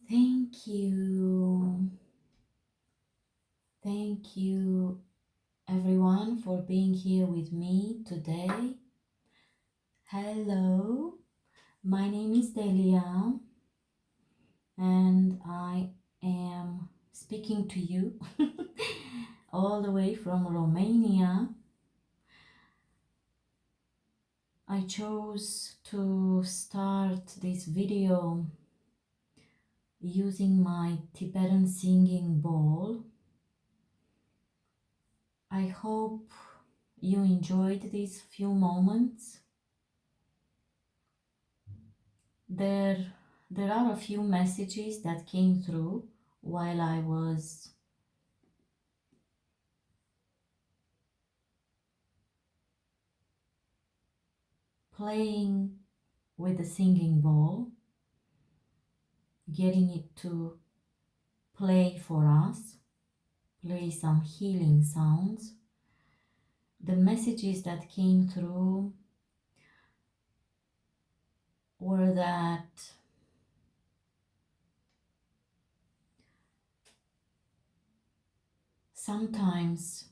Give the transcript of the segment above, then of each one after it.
Thank you. Thank you, everyone, for being here with me today. Hello, my name is Delia, and I am speaking to you all the way from Romania. I chose to start this video using my Tibetan singing bowl. I hope you enjoyed these few moments. There, there are a few messages that came through while I was playing with the singing bowl, getting it to play for us, play some healing sounds. The messages that came through were that sometimes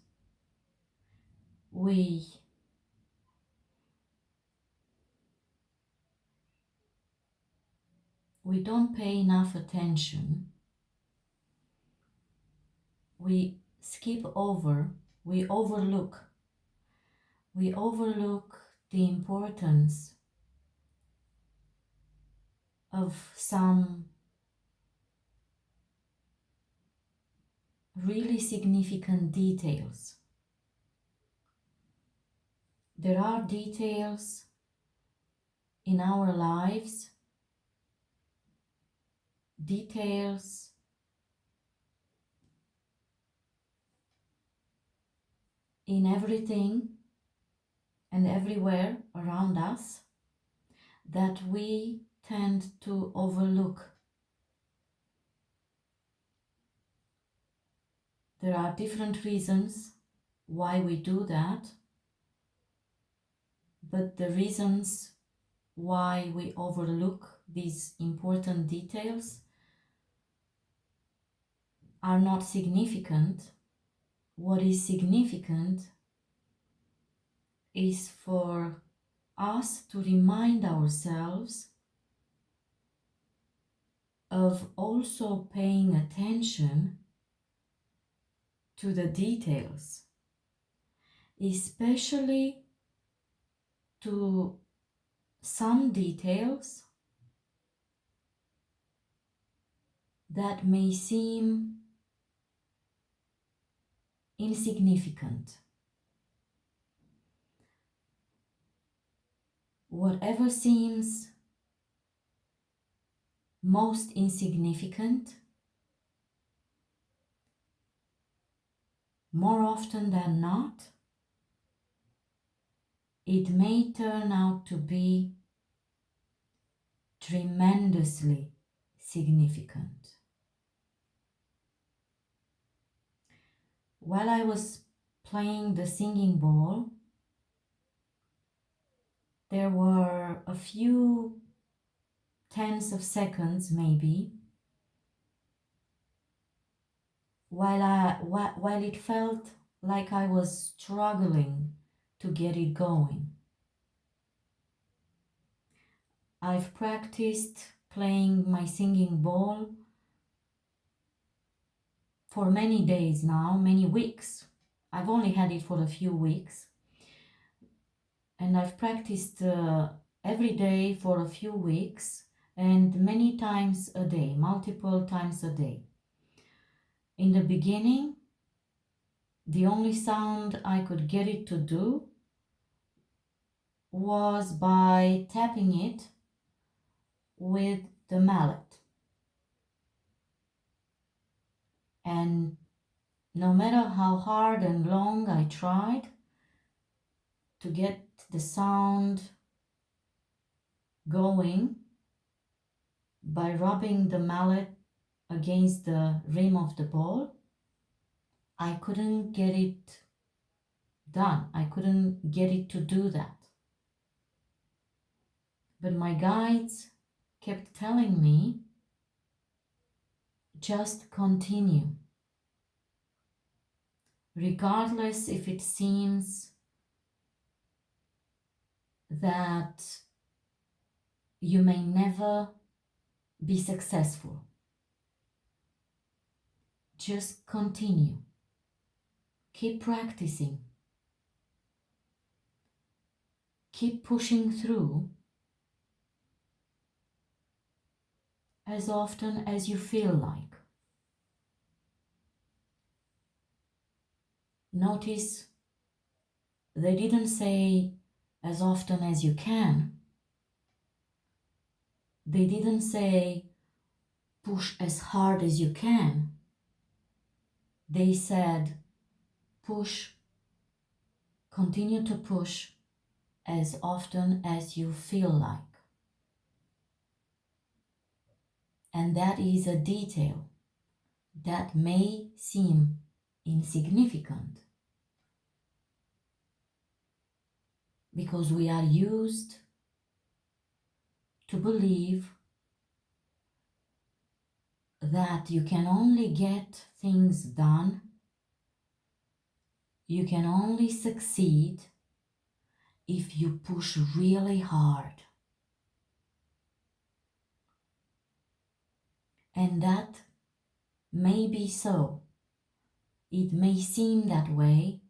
we don't pay enough attention. We skip over, we overlook the importance of some really significant details. There are details in our lives, details in everything and everywhere around us that we tend to overlook. There are different reasons why we do that, but the reasons why we overlook these important details are not significant. What is significant is for us to remind ourselves of also paying attention to the details, especially to some details that may seem insignificant. Whatever seems most insignificant, more often than not, it may turn out to be tremendously significant. While I was playing the singing bowl, there were a few tens of seconds maybe while it felt like I was struggling to get it going. I've practiced playing my singing bowl for many days now, many weeks. I've only had it for a few weeks, and I've practiced every day for a few weeks and many times a day, multiple times a day. In the beginning, the only sound I could get it to do was by tapping it with the mallet. And no matter how hard and long I tried to get the sound going by rubbing the mallet against the rim of the bowl, I couldn't get it done. I couldn't get it to do that. But my guides kept telling me Just continue. Regardless if it seems that you may never be successful. Just continue. Keep practicing. Keep pushing through as often as you feel like. Notice they didn't say as often as you can. They didn't say push as hard as you can. They said push, continue to push as often as you feel like. And that is a detail that may seem insignificant because we are used to believe that you can only get things done, you can only succeed if you push really hard. And that may be so. It may seem that way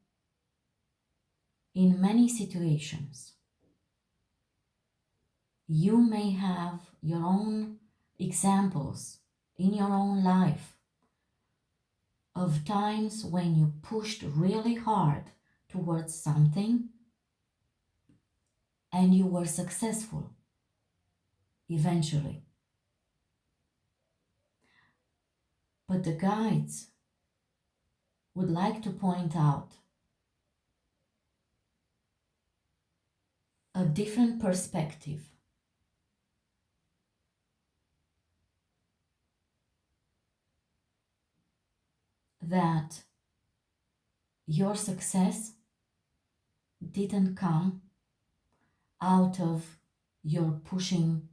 in many situations. You may have your own examples in your own life of times when you pushed really hard towards something and you were successful eventually. But the guides would like to point out a different perspective. That your success didn't come out of your pushing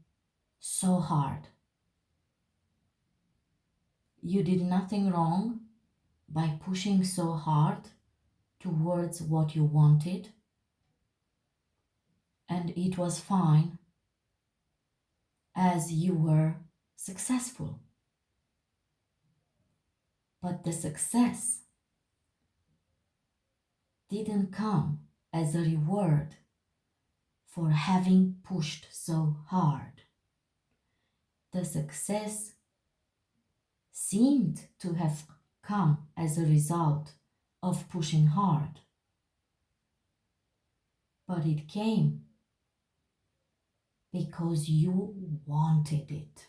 so hard. You did nothing wrong by pushing so hard towards what you wanted, and it was fine as you were successful. But the success didn't come as a reward for having pushed so hard. The success seemed to have come as a result of pushing hard, but it came because you wanted it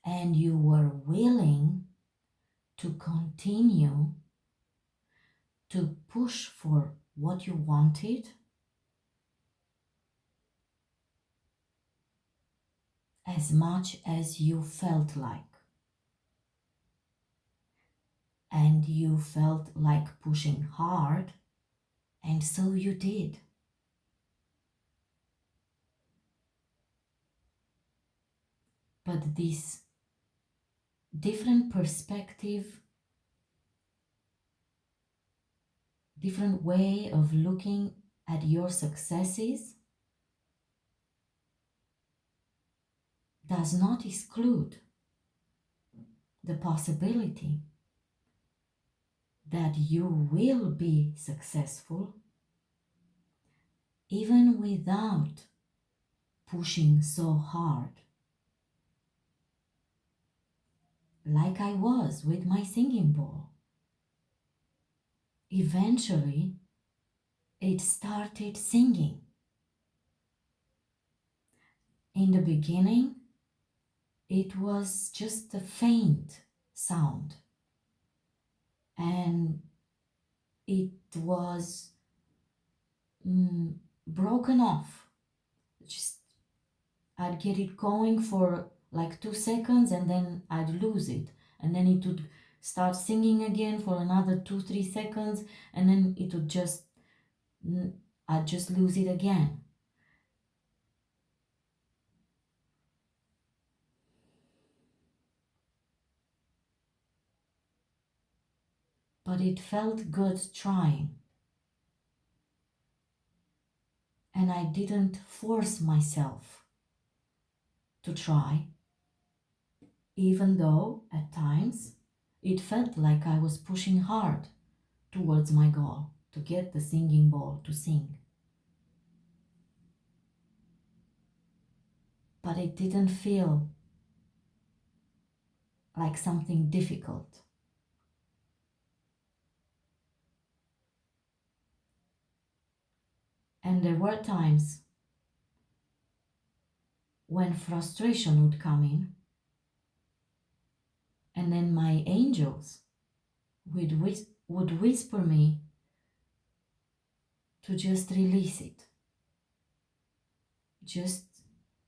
and you were willing to continue to push for what you wanted as much as you felt like. And you felt like pushing hard, and so you did. But this different perspective, different way of looking at your successes does not exclude the possibility that you will be successful even without pushing so hard. Like I was with my singing bowl. Eventually, it started singing. In the beginning, it was just a faint sound, and it was broken off. Just I'd get it going for like 2 seconds and then I'd lose it, and then it would start singing again for another 2-3 seconds, and then it would just I'd just lose it again. but it felt good trying. And I didn't force myself to try, even though at times it felt like I was pushing hard towards my goal to get the singing bowl to sing. But it didn't feel like something difficult. And there were times when frustration would come in, and then my angels would whisper me to just release it, just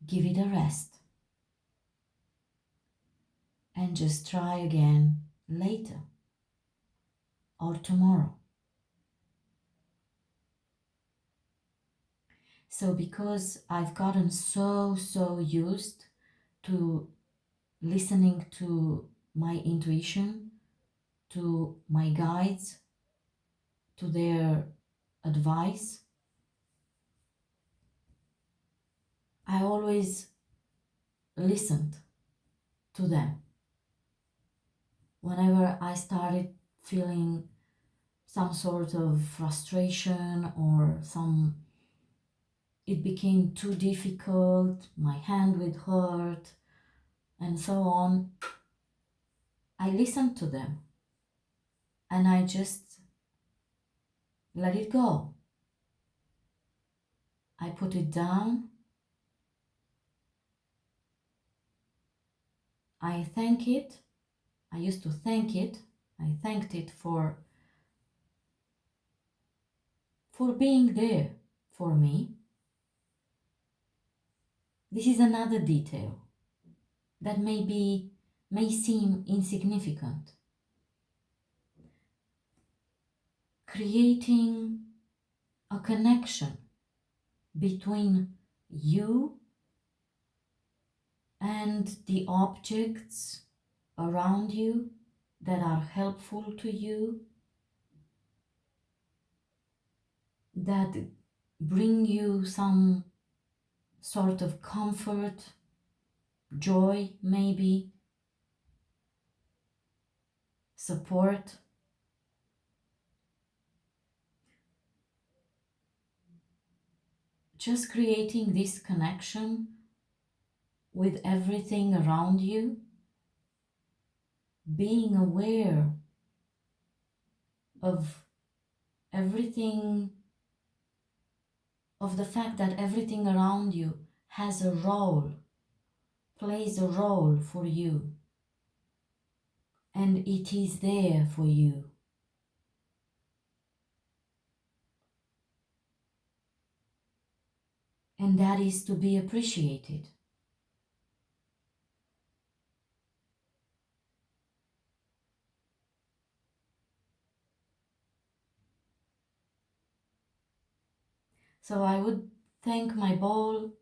give it a rest, and just try again later or tomorrow. So because I've gotten so used to listening to my intuition, to my guides, to their advice, I always listened to them. Whenever I started feeling some sort of frustration or it became too difficult, my hand would hurt, and so on, I listened to them and I just let it go. I put it down. I thank it. I used to thank it. I thanked it for being there for me. This is another detail that may seem insignificant. Creating a connection between you and the objects around you that are helpful to you, that bring you some sort of comfort, joy, maybe, support. Just creating this connection with everything around you, being aware of everything, of the fact that everything around you has a role, plays a role for you, and it is there for you. And that is to be appreciated. So I would thank my bowl,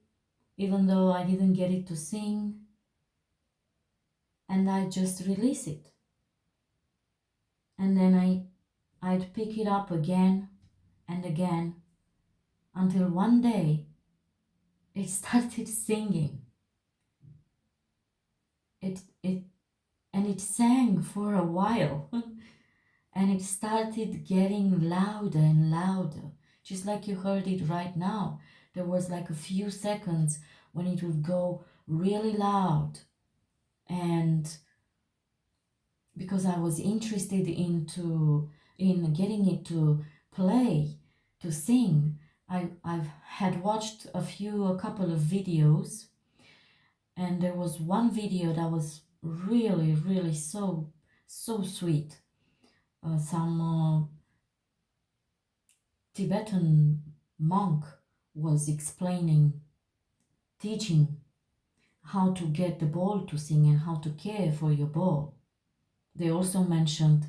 even though I didn't get it to sing, and I just release it. And then I'd pick it up again and again until one day it started singing. It sang for a while and it started getting louder and louder, just like you heard it right now. There was like a few seconds when it would go really loud, and because I was interested in getting it to play, to sing, I've had watched a couple of videos, and there was one video that was really so sweet. Some Tibetan monk was teaching how to get the ball to sing and how to care for your ball. They also mentioned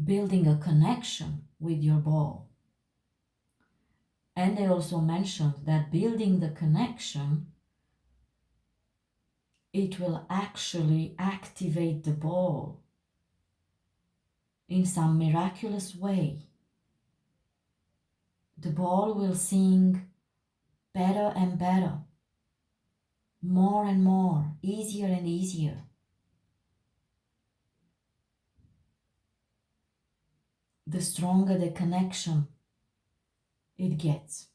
building a connection with your ball. And they also mentioned that building the connection, it will actually activate the ball in some miraculous way, the ball will sing better and better, more and more, easier and easier. The stronger the connection it gets.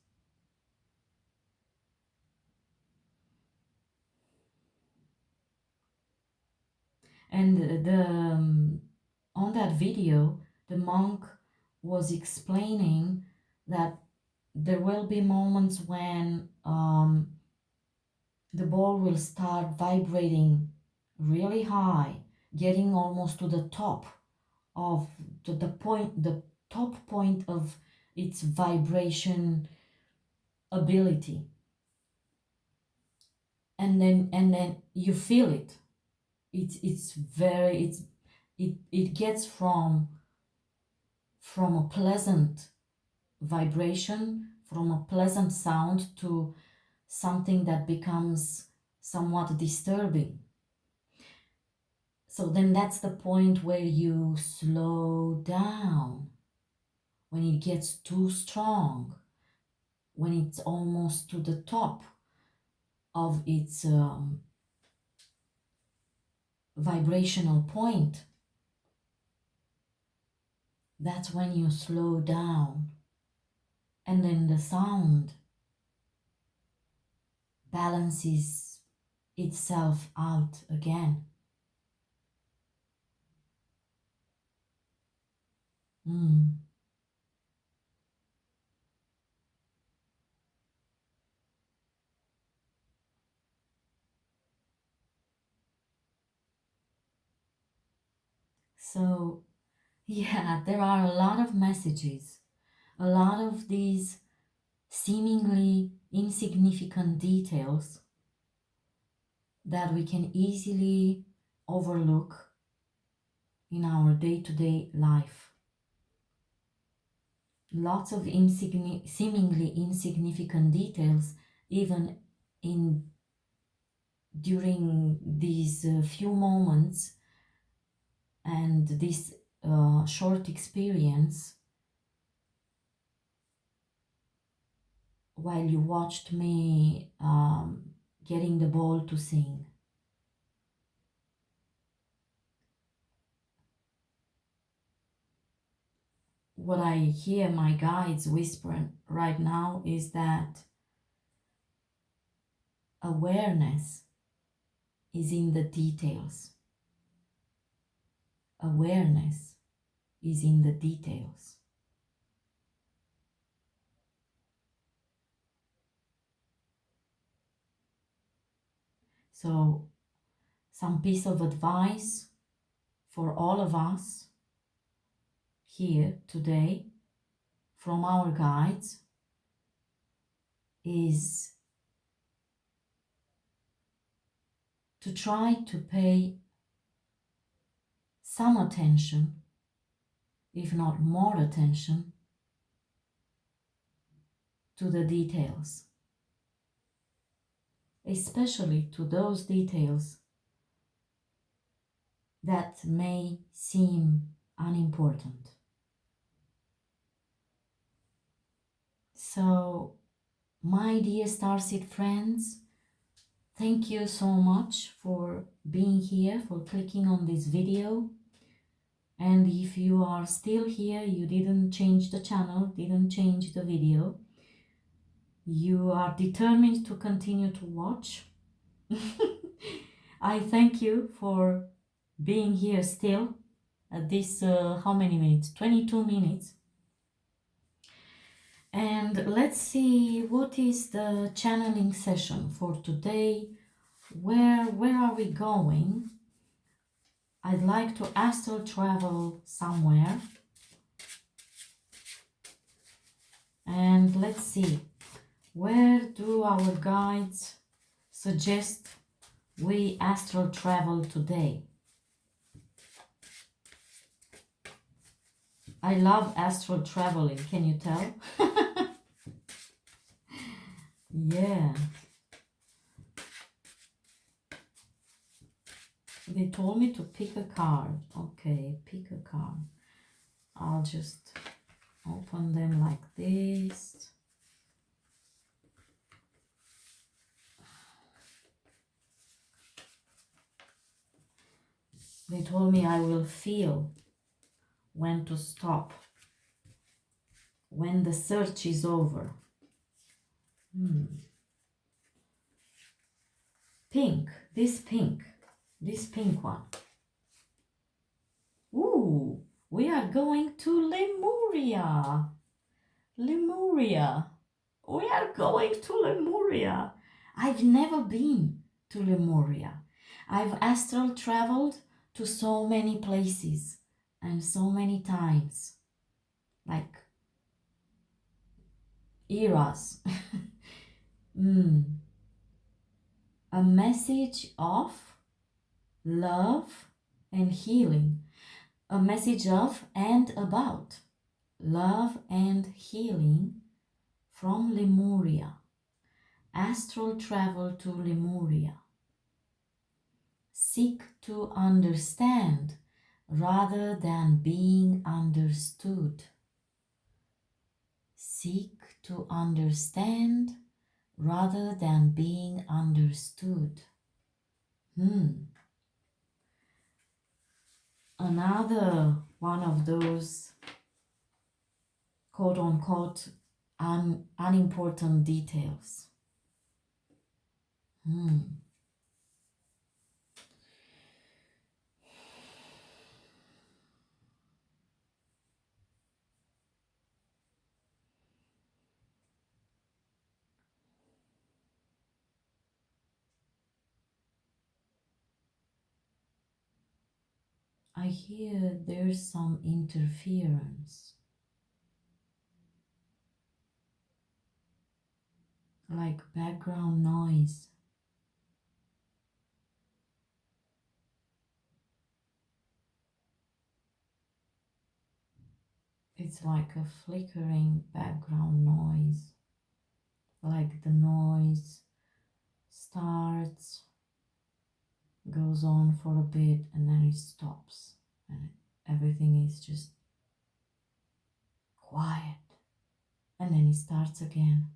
And on that video, the monk was explaining that there will be moments when the ball will start vibrating really high, getting almost to the top of the top point of its vibration ability. And then you feel it. It gets from a pleasant vibration, from a pleasant sound, to something that becomes somewhat disturbing. So then that's the point where you slow down, when it gets too strong, when it's almost to the top of its vibrational point. That's when you slow down, and then the sound balances itself out again. So, yeah, there are a lot of messages, a lot of these seemingly insignificant details that we can easily overlook in our day-to-day life. Lots of seemingly insignificant details, even during these few moments and this short experience, while you watched me getting the ball to sing. What I hear my guides whisper right now is that awareness is in the details. Awareness is in the details. So, some piece of advice for all of us here today from our guides is to try to pay some attention, if not more attention, to the details, especially to those details that may seem unimportant. So, my dear starseed friends, thank you so much for being here, for clicking on this video. And if you are still here, you didn't change the channel, didn't change the video, you are determined to continue to watch. I thank you for being here still at this, how many minutes? 22 minutes. And let's see, what is the channeling session for today? Where are we going? I'd like to astral travel somewhere. And let's see, where do our guides suggest we astral travel today? I love astral traveling, can you tell? Yeah. They told me to pick a card. Okay, pick a card. I'll just open them like this. They told me I will feel when to stop, when the search is over. Pink, this pink one. Ooh, we are going to Lemuria. Lemuria. We are going to Lemuria. I've never been to Lemuria. I've astral traveled to so many places and so many times, like eras. A message of love and healing. A message of and about love and healing from Lemuria. Astral travel to Lemuria. Seek to understand rather than being understood. Seek to understand rather than being understood. Another one of those quote unquote unimportant details. I hear there's some interference, like background noise. It's like a flickering background noise, like the noise starts, goes on for a bit, and then it stops, and everything is just quiet, and then it starts again,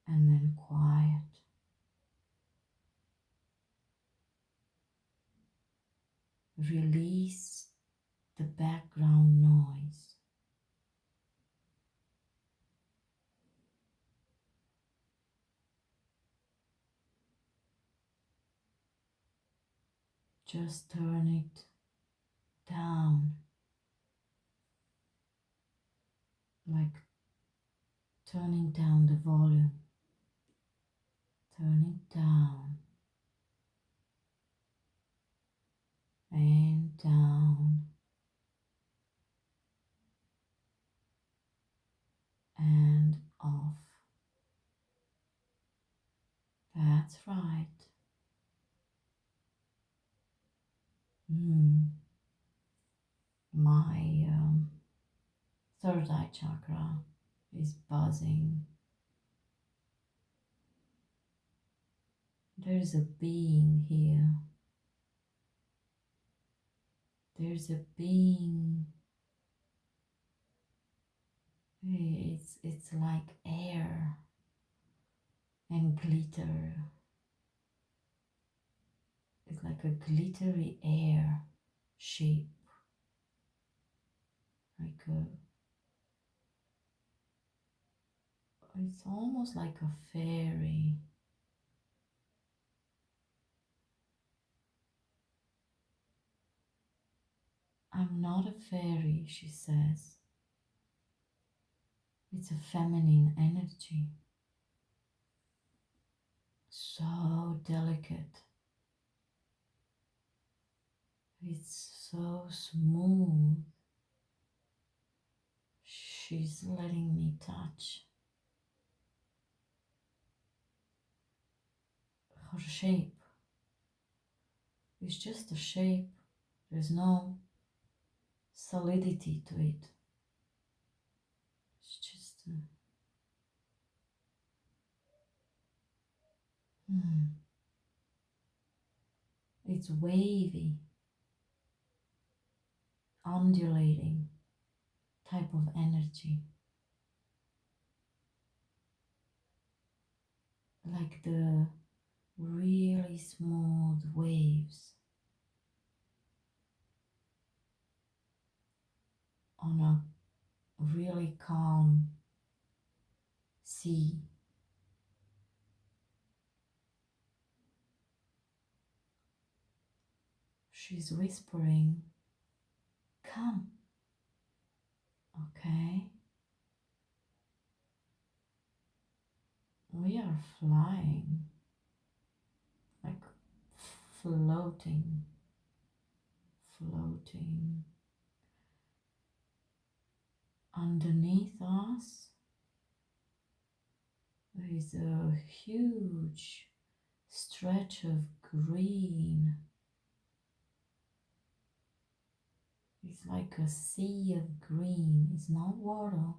and then quiet. Release the background noise. Just turn it down, like turning down the volume. Turn it down and down and off. That's right. My third eye chakra is buzzing. There's a being here. There's a being. It's like air and glitter. It's like a glittery air shape. It's almost like a fairy. I'm not a fairy, she says. It's a feminine energy. So delicate. It's so smooth. She's letting me touch her shape. It's just a shape. There's no solidity to it. It's just it's wavy. undulating type of energy, like the really smooth waves on a really calm sea. She's whispering, come, okay? We are flying, like floating, floating. Underneath us, there is a huge stretch of green. It's like a sea of green. It's not water.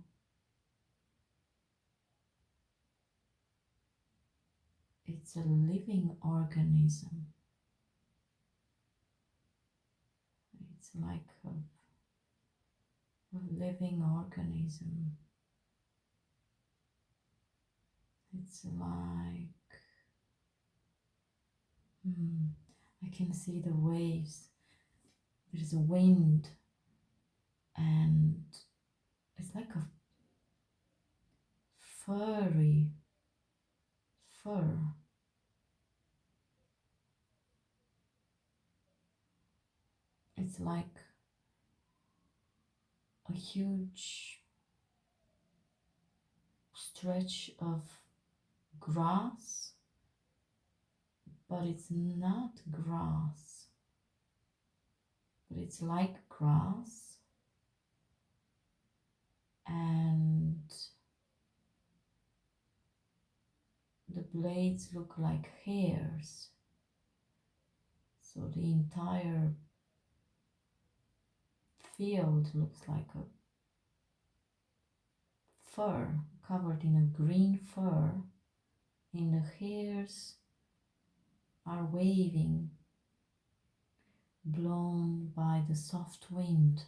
It's a living organism. It's like a living organism. It's like, I can see the waves. There's a wind, and it's like a furry fur. It's like a huge stretch of grass, but it's not grass, but it's like grass, and the blades look like hairs, so the entire field looks like a fur, covered in a green fur, and the hairs are waving, blown by the soft wind.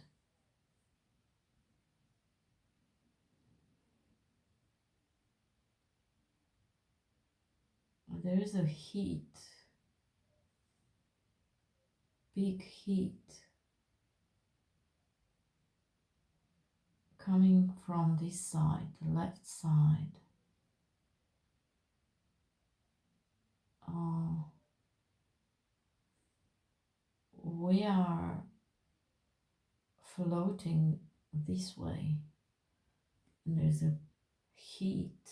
There is a heat, big heat, coming from this side, the left side. We are floating this way, and there's a heat.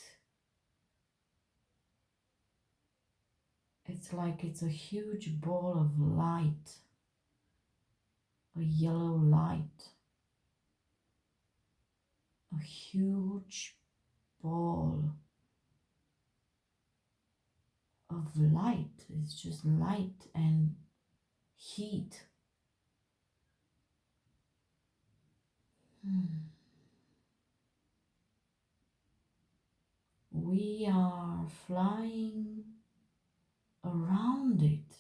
It's like it's a huge ball of light, a yellow light, a huge ball of light. It's just light and heat. We are flying around it,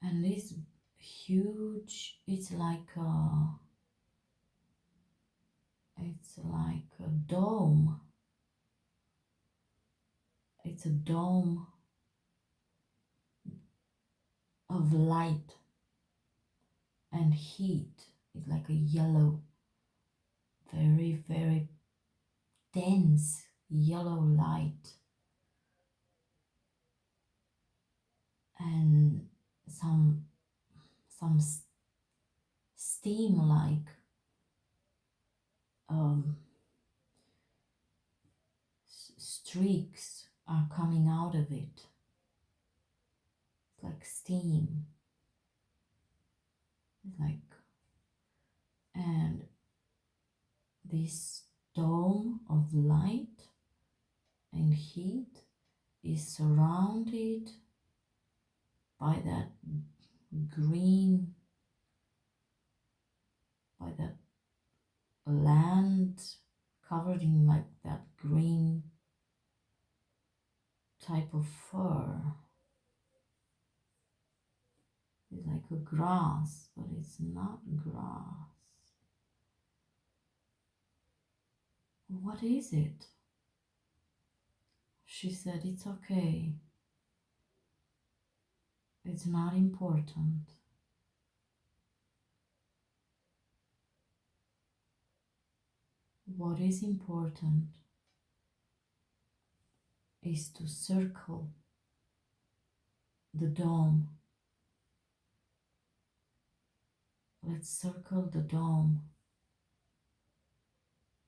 and this huge, it's like a dome. It's a dome of light and heat. It's like a yellow, very, very dense yellow light, and some steam like streaks are coming out of it. It's like steam. It's like, and this dome of light and heat is surrounded by that green, by that land covered in like that green type of fur. like a grass, but it's not grass. What is it? She said, it's okay. It's not important. What is important is to circle the dome. Let's circle the dome.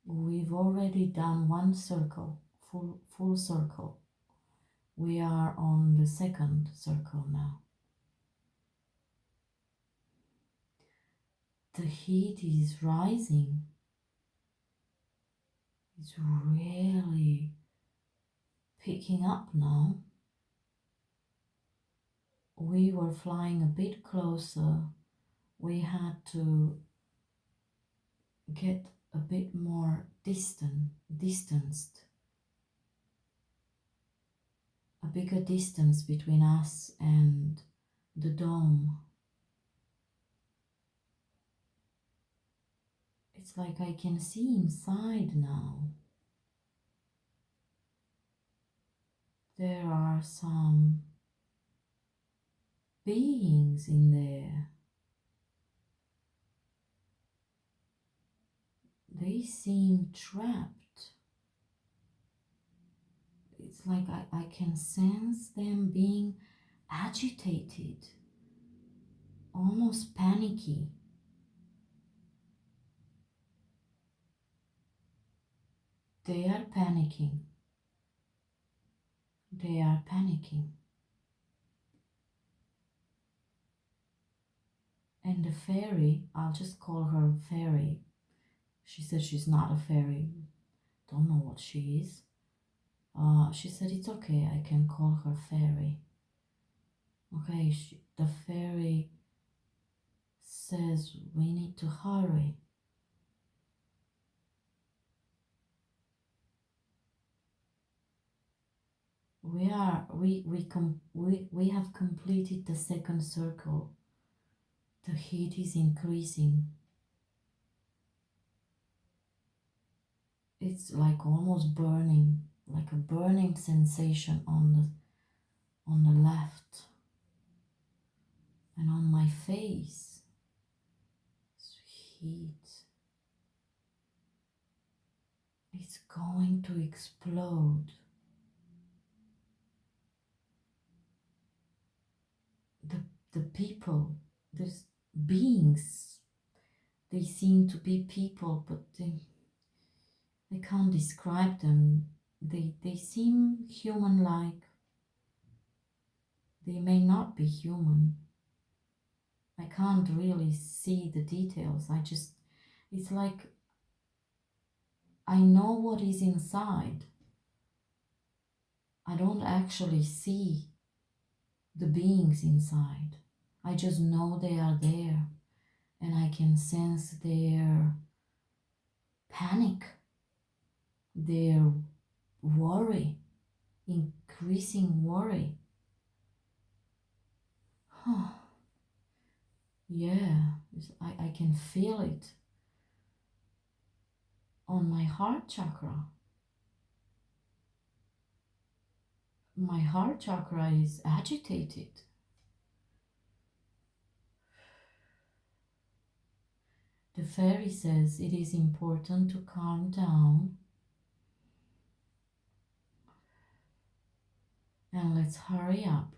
We've already done one circle, full circle. We are on the second circle now. The heat is rising. It's really picking up now. We were flying a bit closer. We had to get a bit more distanced. A bigger distance between us and the dome. It's like I can see inside now. There are some beings in there. They seem trapped. It's like I can sense them being agitated, almost panicky. They are panicking. They are panicking. And the fairy, I'll just call her fairy. She said she's not a fairy. Don't know what she is. She said it's okay, I can call her fairy. Okay, the fairy says we need to hurry. We have completed the second circle. The heat is increasing. It's like almost burning, like a burning sensation on the left and on my face. It's heat. It's going to explode. The people, there's beings. They seem to be people, but I can't describe them. They seem human-like. They may not be human. I can't really see the details. It's like I know what is inside. I don't actually see the beings inside. I just know they are there, and I can sense their panic, their worry, increasing worry. Yeah, I can feel it on my heart chakra. My heart chakra is agitated. The fairy says it is important to calm down and let's hurry up.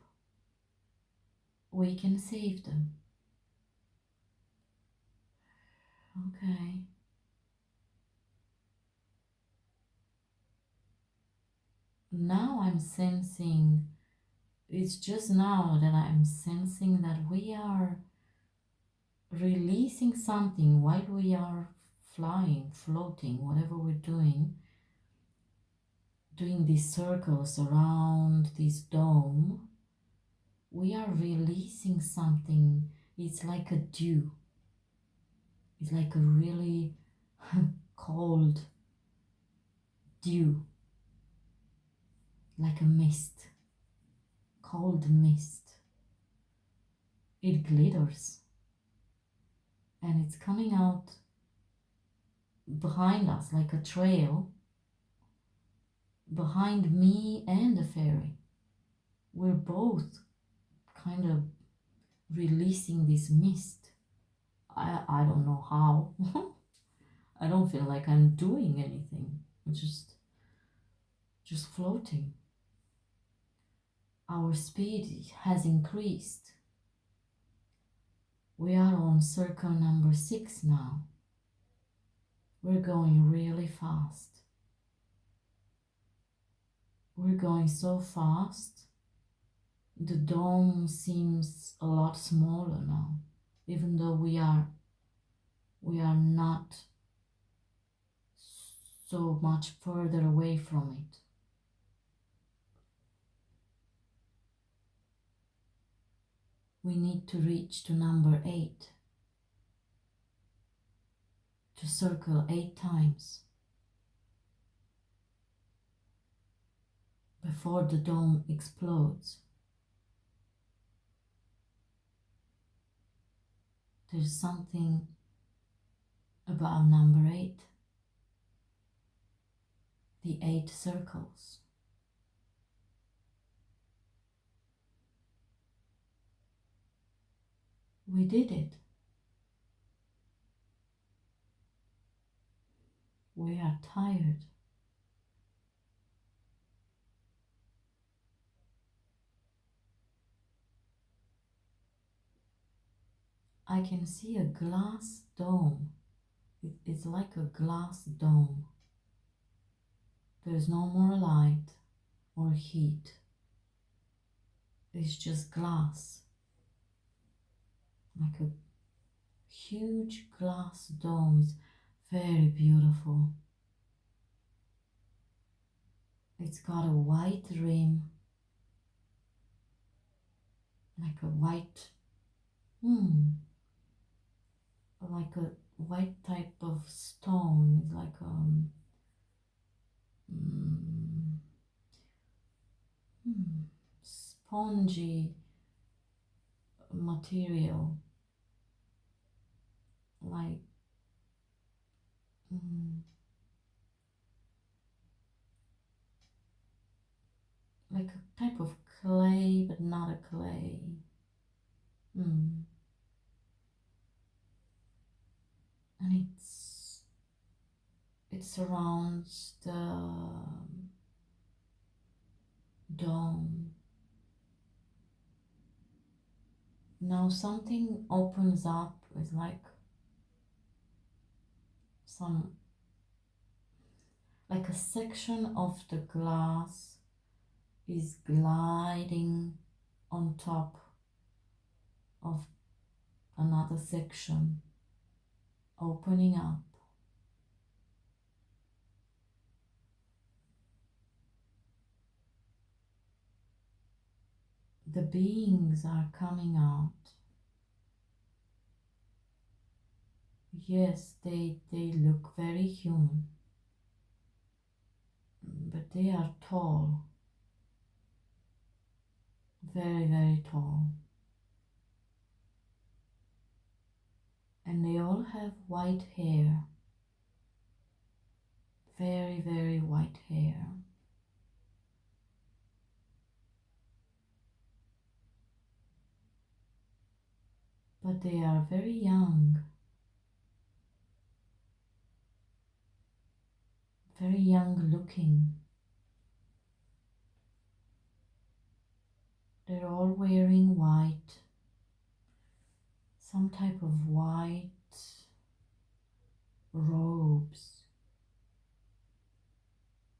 We can save them. Okay. Now I'm sensing, it's just now that I'm sensing that we are releasing something while we are flying, floating, whatever we're doing these circles around this dome. We are releasing something. It's like a dew. It's like a really cold dew, like a mist, cold mist. It glitters and it's coming out behind us like a trail, behind me and the fairy. We're both kind of releasing this mist. I don't know how. I don't feel like I'm doing anything. I'm just floating. Our speed has increased. We are on circle number 6 now. We're going really fast. We're going so fast. The dome seems a lot smaller now, even though we are not so much further away from it. We need to reach to number 8, to circle 8 times before the dome explodes. There's something about number 8, the 8 circles. We did it. We are tired. I can see a glass dome. It's like a glass dome. There's no more light or heat. It's just glass. Like a huge glass dome. It's very beautiful. It's got a white rim. Like a white, like a white type of stone. It's like spongy material, like like a type of clay, but not a clay. And it surrounds the dome. Now something opens up. It's like like a section of the glass is gliding on top of another section, opening up. The beings are coming out. Yes, they look very human, but they are tall, very, very tall. And they all have white hair, very, very white hair. But they are very young, very young looking. They're all wearing white, some type of white robes,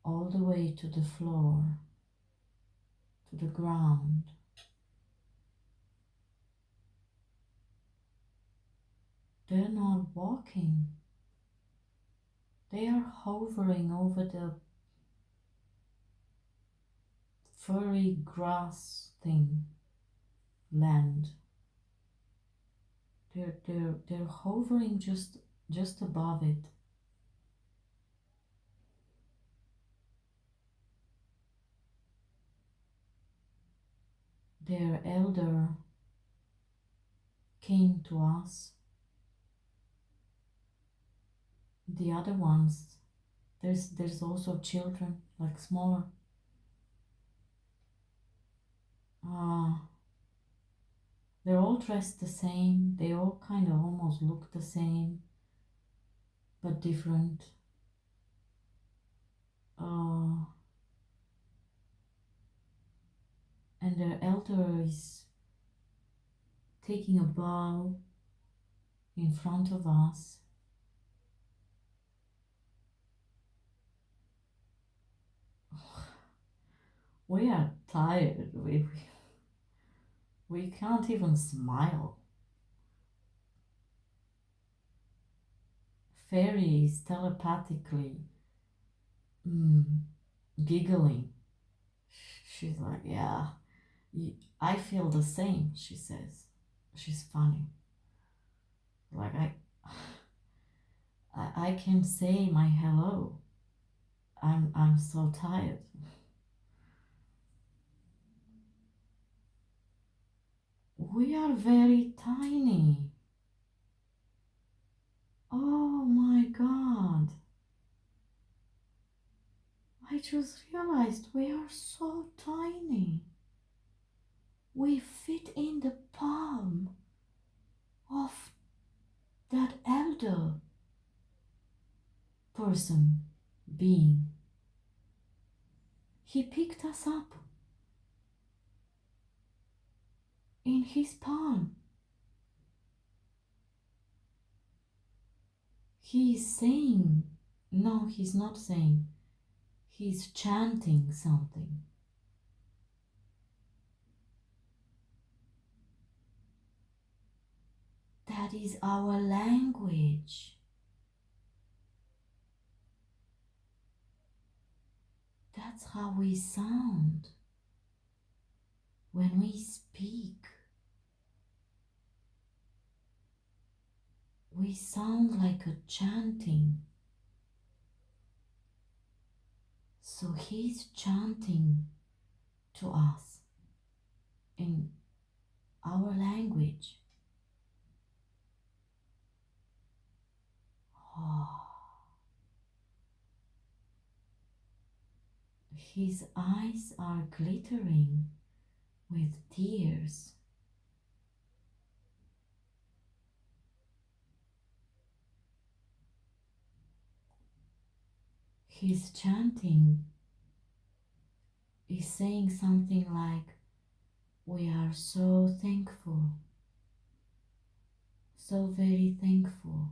all the way to the floor, to the ground. They're not walking. They are hovering over the furry grass thing, land. They're hovering just above it. They're elder came to us. The other ones, there's also children, like smaller. They're all dressed the same. They all kind of almost look the same, but different. Uh, and their elder is taking a bow in front of us. We are tired. We can't even smile. Fairies telepathically giggling. She's like, yeah, I feel the same, she says. She's funny. Like, I can say my hello. I'm so tired. We are very tiny. Oh my God. I just realized we are so tiny. We fit in the palm of that elder person, being. He picked us up in his palm. He is saying, no, he's not saying, he's chanting something. That is our language. That's how we sound when we speak. We sound like a chanting. So he's chanting to us in our language. Oh. His eyes are glittering with tears. His chanting is saying something like, we are so thankful, so very thankful.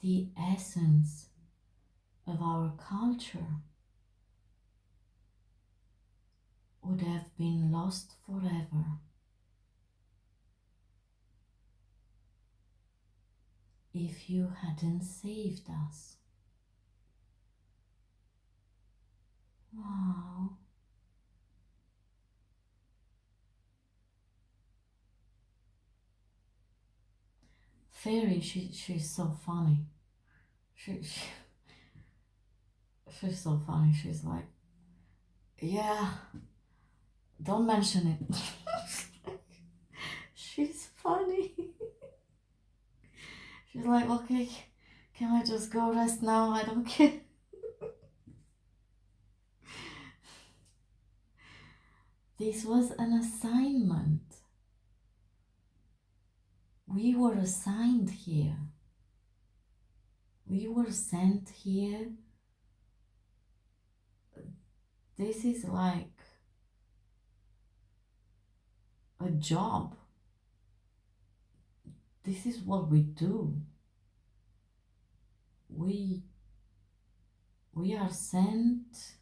The essence of our culture would have been lost forever if you hadn't saved us. Wow. Fairy, she's so funny. She's so funny. She's like, yeah, don't mention it. She's funny. She's like, okay, can I just go rest now? I don't care. This was an assignment. We were assigned here. We were sent here. This is like a job. This is what we do. We are sent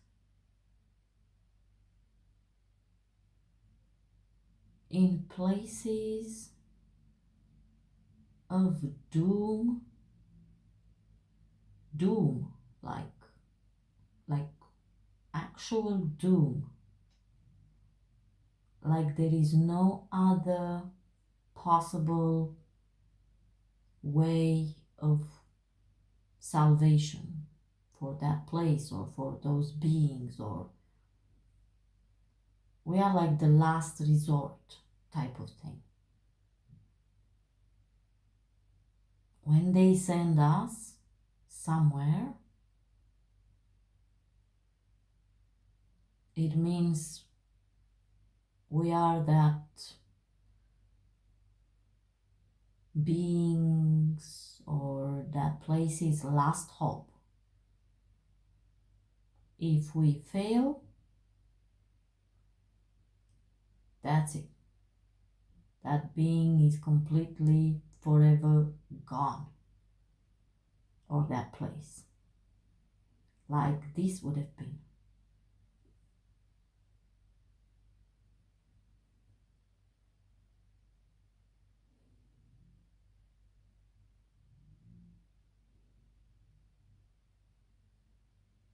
in places of doom, like actual doom, like there is no other possible way of salvation for that place or for those beings or We are like the last resort type of thing. When they send us somewhere, it means we are that beings or that place's last hope. If we fail, that's it. That being is completely forever gone. Or that place. Like this would have been.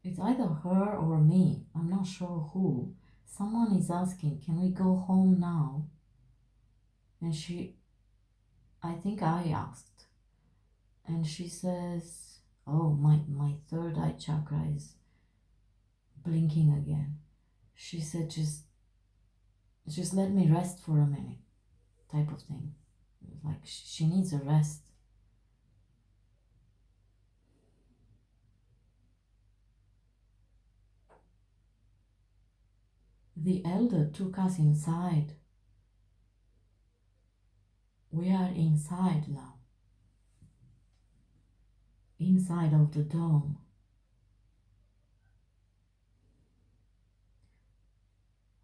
It's either her or me. I'm not sure who. Someone is asking, can we go home now? And I think I asked. And she says, oh, my third eye chakra is blinking again. She said, just let me rest for a minute, type of thing. Like she needs a rest. The elder took us inside. We are inside now. Inside of the dome.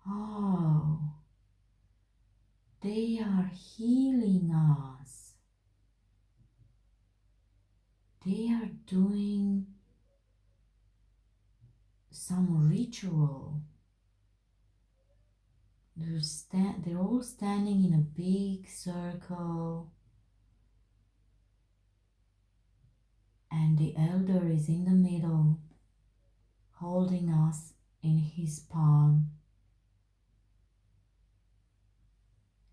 Oh, they are healing us. They are doing some ritual. They're all standing in a big circle, and the elder is in the middle, holding us in his palm.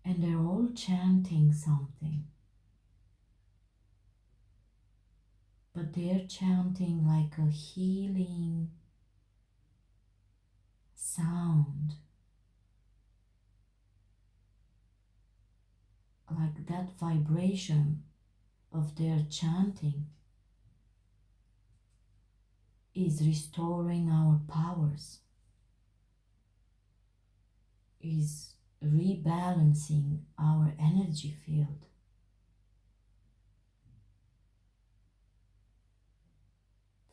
And they're all chanting something. But they're chanting like a healing sound. Like that vibration of their chanting is restoring our powers, is rebalancing our energy field.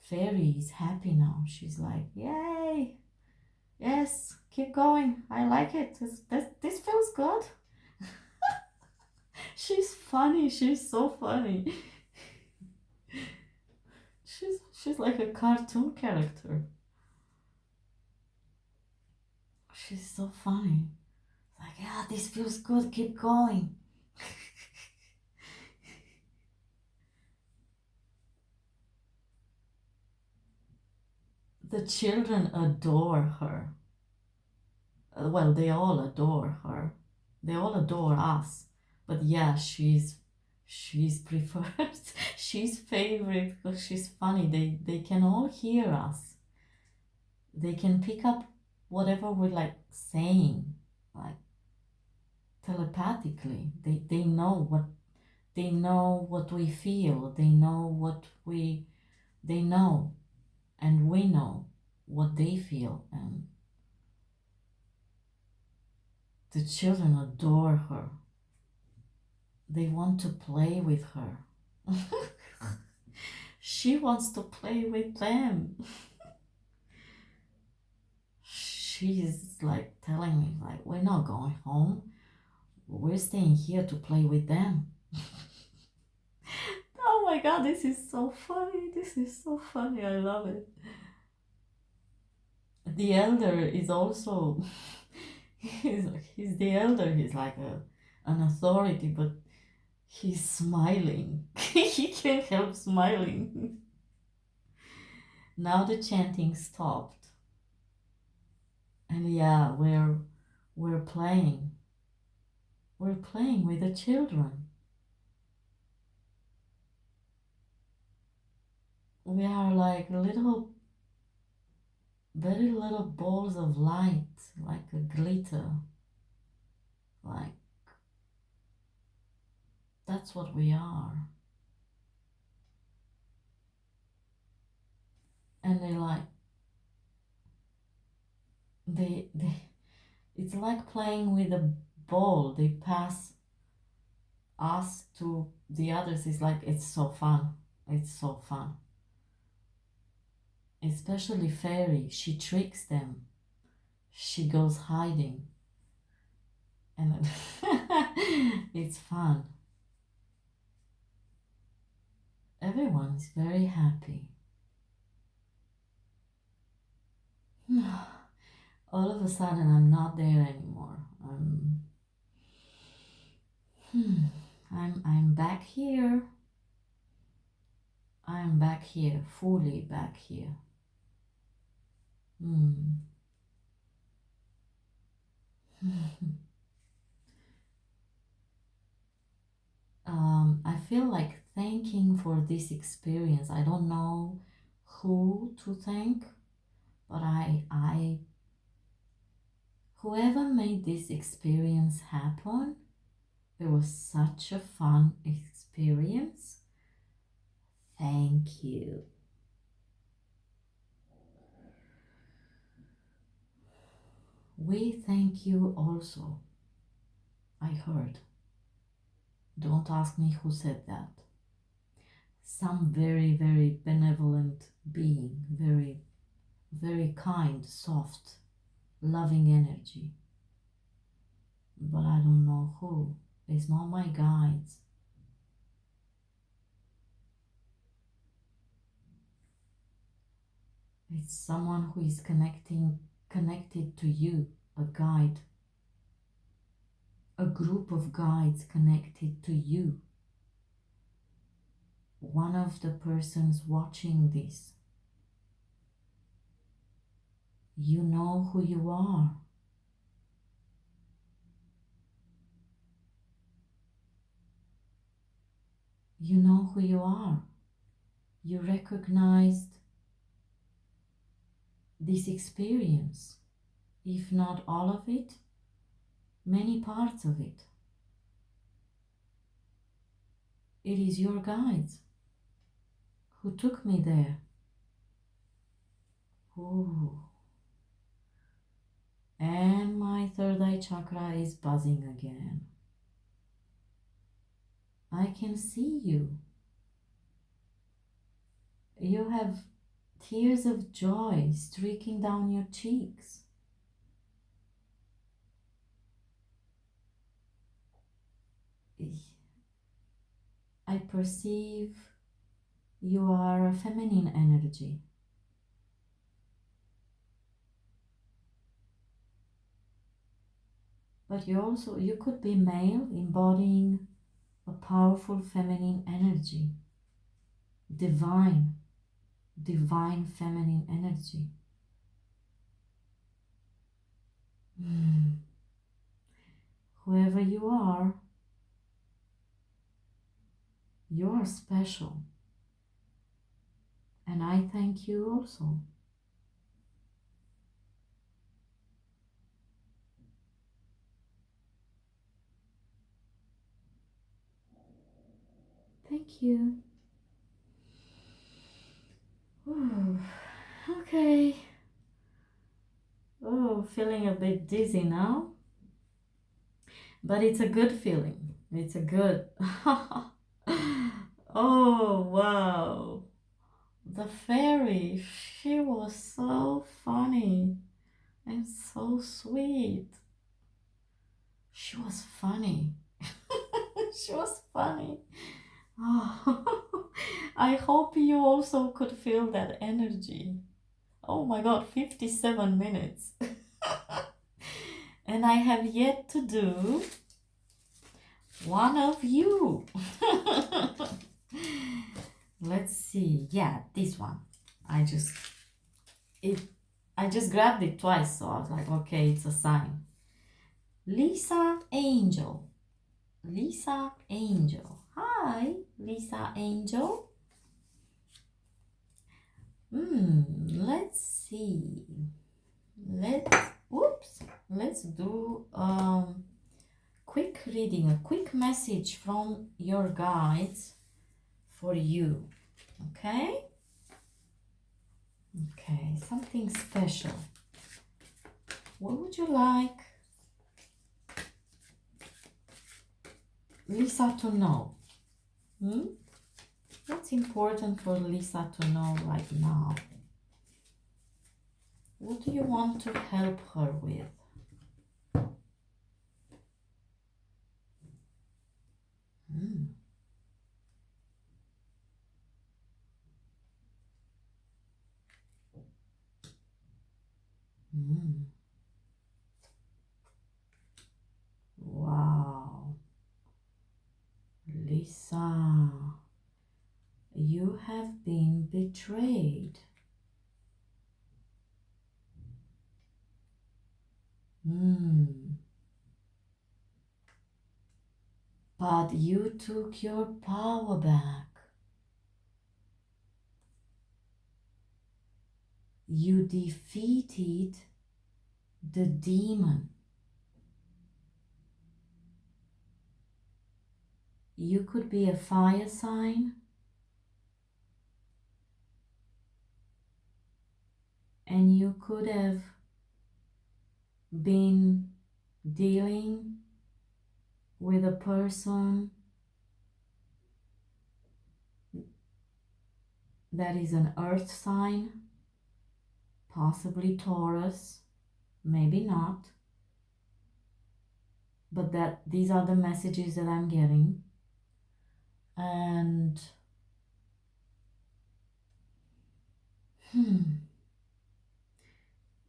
Fairy is happy now. She's like, yay, yes, keep going. I like it. This feels good. She's funny. She's so funny. She's like a cartoon character. She's so funny. Like, yeah, this feels good. Keep going. The children adore her. Well, they all adore her. They all adore us. But yeah, she's preferred. She's favorite because she's funny. They can all hear us. They can pick up whatever we're like saying, like telepathically. They know what we feel. They know they know, and we know what they feel, and the children adore her. They want to play with her. She wants to play with them. She's like telling me, like, we're not going home. We're staying here to play with them. Oh my god, this is so funny. This is so funny. I love it. The elder is also he's the elder. He's like an authority, but he's smiling. He can't help smiling. Now the chanting stopped. And yeah, we're playing. We're playing with the children. We are like little very little balls of light, like a glitter. Like, that's what we are. And they it's like playing with a ball. They pass us to the others. It's like, it's so fun. It's so fun. Especially fairy. She tricks them. She goes hiding. And it's fun. Everyone is very happy. All of a sudden, I'm not there anymore. I'm back here. I'm back here, fully back here. I feel like thanking for this experience. I don't know who to thank, but whoever made this experience happen, it was such a fun experience. Thank you. We thank you also. I heard. Don't ask me who said that. Some very, very benevolent being, very, very kind, soft, loving energy. But I don't know who. It's not my guides. It's someone who is connected to you, a guide, a group of guides connected to you. One of the persons watching this, you know who you are. You know who you are. You recognized this experience, if not all of it, many parts of it. It is your guides who took me there. Ooh. And my third eye chakra is buzzing again. I can see you. You have tears of joy streaking down your cheeks. I perceive you are a feminine energy. But you could be male, embodying a powerful feminine energy. Divine feminine energy. Whoever you are special. And I thank you also. Thank you. Ooh, okay. Oh, feeling a bit dizzy now. But it's a good feeling. It's a good. Oh, wow. The fairy, she was so funny and so sweet. She was funny. She was funny. Oh, I hope you also could feel that energy. Oh my god, 57 minutes. And I have yet to do one of you. Let's see. Yeah, this one. I just grabbed it twice, so I was like, okay, it's a sign. Leesah Angel. Leesah Angel. Hi, Leesah Angel. Let's see. Let's do quick reading, a quick message from your guides for you. Okay? Okay, something special. What would you like Leesah to know? What's important for Leesah to know right now? What do you want to help her with? Wow. Leesah, you have been betrayed. But you took your power back. You defeated the demon. You could be a fire sign, and you could have been dealing with a person that is an earth sign, possibly Taurus, maybe not, but that these are the messages that I'm getting. And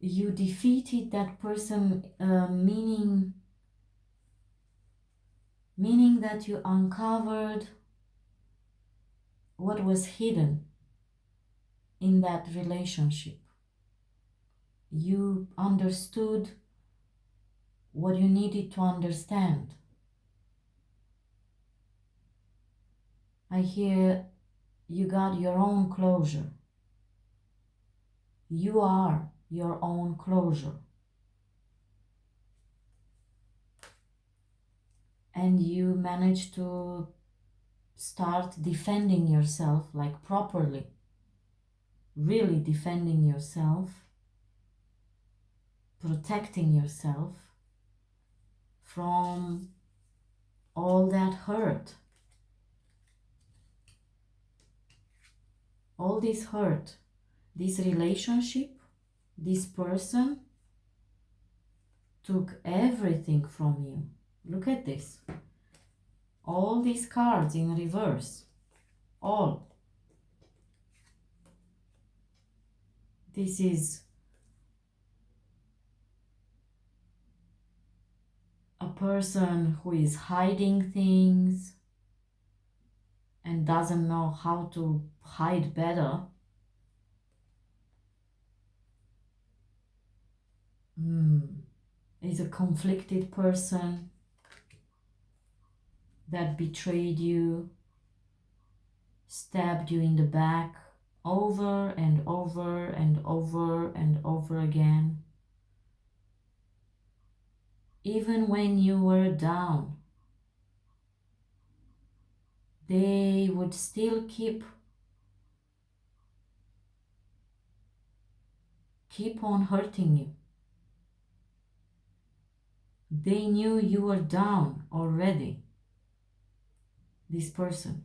you defeated that person, meaning that you uncovered what was hidden in that relationship. You understood what you needed to understand. I hear you got your own closure. You are your own closure. And you managed to start defending yourself, like properly, really defending yourself, protecting yourself from all that hurt. All this hurt, this relationship, this person took everything from you. Look at this. All these cards in reverse. All. This is a person who is hiding things and doesn't know how to hide better. Is a conflicted person that betrayed you, stabbed you in the back over and over and over and over again. Even when you were down, they would still keep on hurting you. They knew you were down already, this person,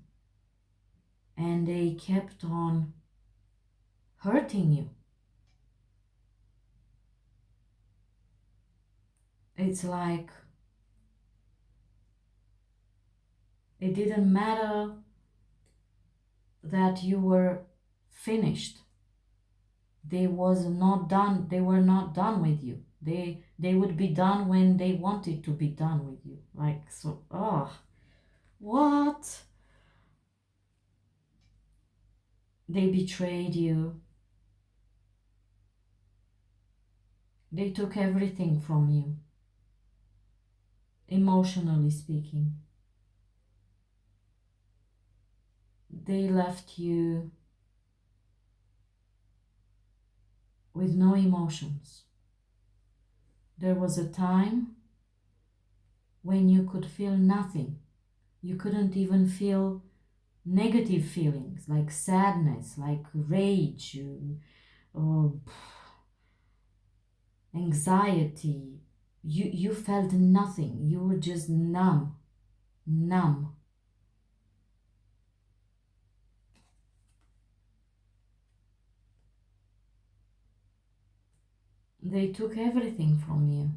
and they kept on hurting you. It's like it didn't matter that you were finished. They were not done with you. They would be done when they wanted to be done with you. Like, so, what? They betrayed you. They took everything from you, emotionally speaking. They left you with no emotions. There was a time when you could feel nothing. You couldn't even feel negative feelings like sadness, like rage, or anxiety. You felt nothing. You were just numb, numb. They took everything from you.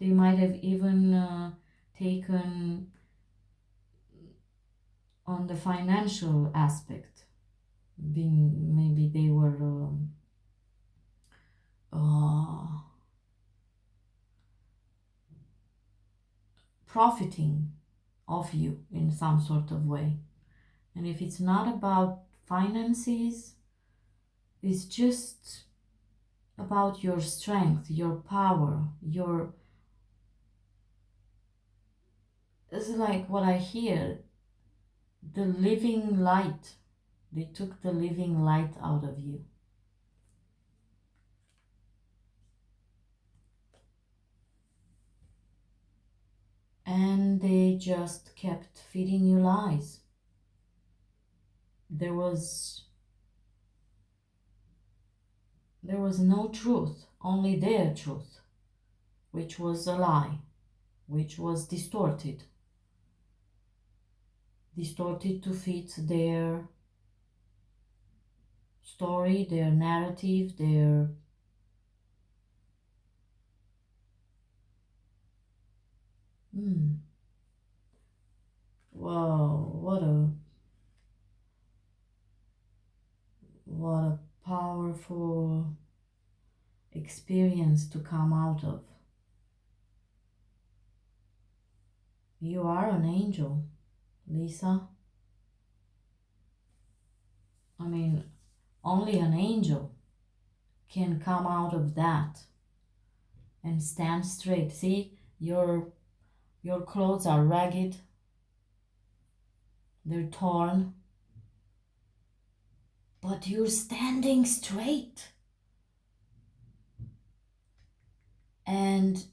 They might have even taken on the financial aspect. Being maybe they were uh, profiting of you in some sort of way. And if it's not about finances, it's just about your strength, your power, your. It's like what I hear, the living light. They took the living light out of you. And they just kept feeding you lies. There was no truth, only their truth, which was a lie, which was distorted to fit their story, their narrative, their wow, what a powerful experience to come out of. You are an angel, Leesah. I mean, only an angel can come out of that and stand straight. See, your clothes are ragged, they're torn, but you're standing straight. And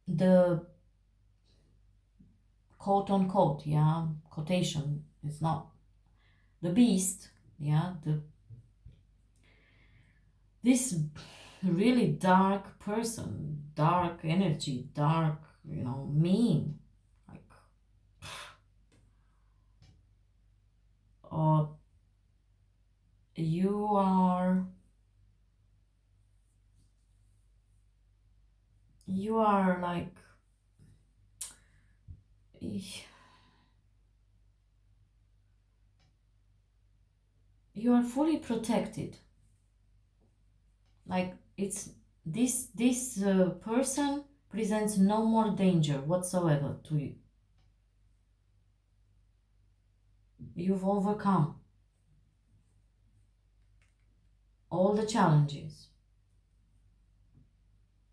the quote unquote, yeah, quotation, it's not the beast, yeah, this really dark person, dark energy, dark, mean, like, uh, you are like, you are fully protected. Like, it's this person presents no more danger whatsoever to you. You've overcome all the challenges.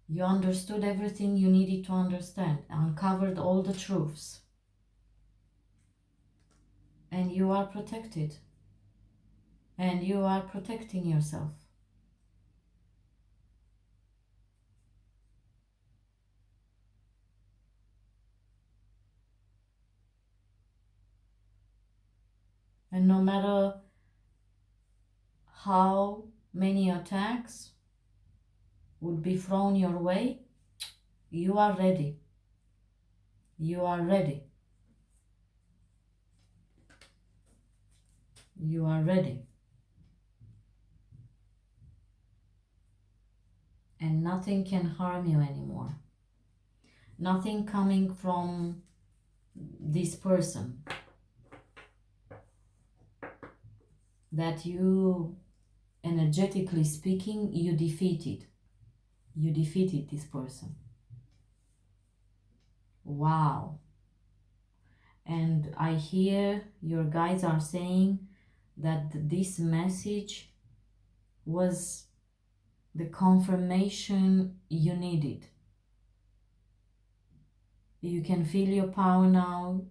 You understood everything you needed to understand, uncovered all the truths, and you are protected, and you are protecting yourself. And no matter how many attacks would be thrown your way, you are ready. You are ready. You are ready. And nothing can harm you anymore. Nothing coming from this person that you, energetically speaking, you defeated. You defeated this person. Wow. And I hear your guides are saying that this message was the confirmation you needed. You can feel your power now.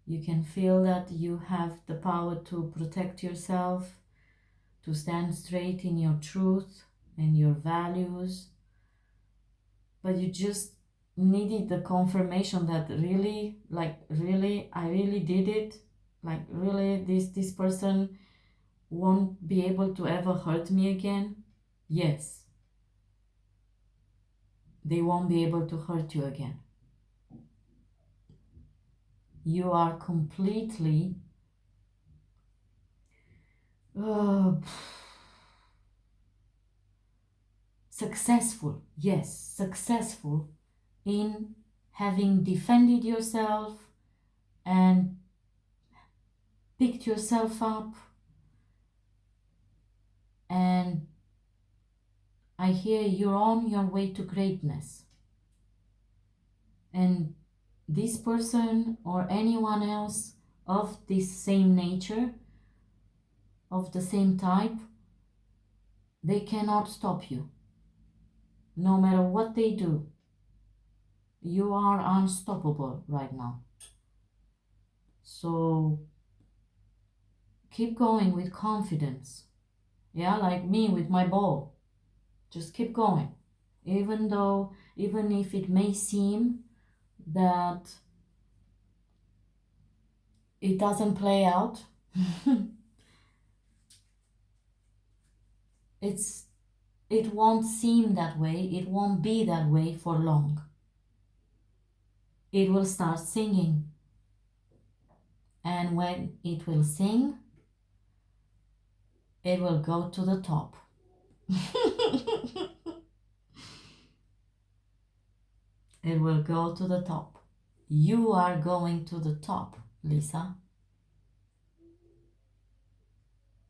You can feel that you have the power to protect yourself, to stand straight in your truth and your values, but you just needed the confirmation that really, like really, I really did it. Like really, this person won't be able to ever hurt me again. Yes, they won't be able to hurt you again. You are completely uh, successful. Yes, successful in having defended yourself and picked yourself up. And I hear you're on your way to greatness. And this person or anyone else of this same nature, of the same type, they cannot stop you. No matter what they do, you are unstoppable right now. So keep going with confidence. Yeah, like me with my ball. Just keep going. Even if it may seem that it doesn't play out, it won't seem that way, it won't be that way for long. It will start singing. And when it will sing, it will go to the top. It will go to the top. You are going to the top, Leesah.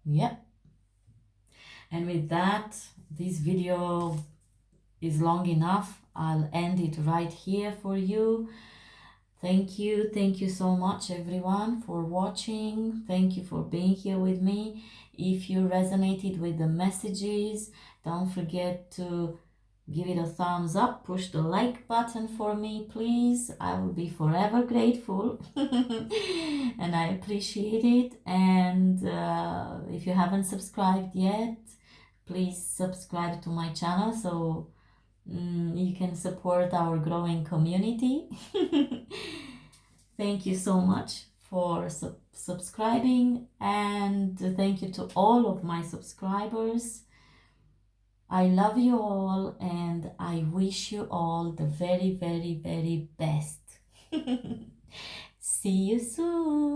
Yep. And with that, this video is long enough. I'll end it right here for you. Thank you so much everyone for watching. Thank you for being here with me. If you resonated with the messages, don't forget to give it a thumbs up, push the like button for me, please. I will be forever grateful and I appreciate it. And if you haven't subscribed yet, please subscribe to my channel so you can support our growing community. Thank you so much for subscribing, and thank you to all of my subscribers. I love you all and I wish you all the very, very, very best. See you soon.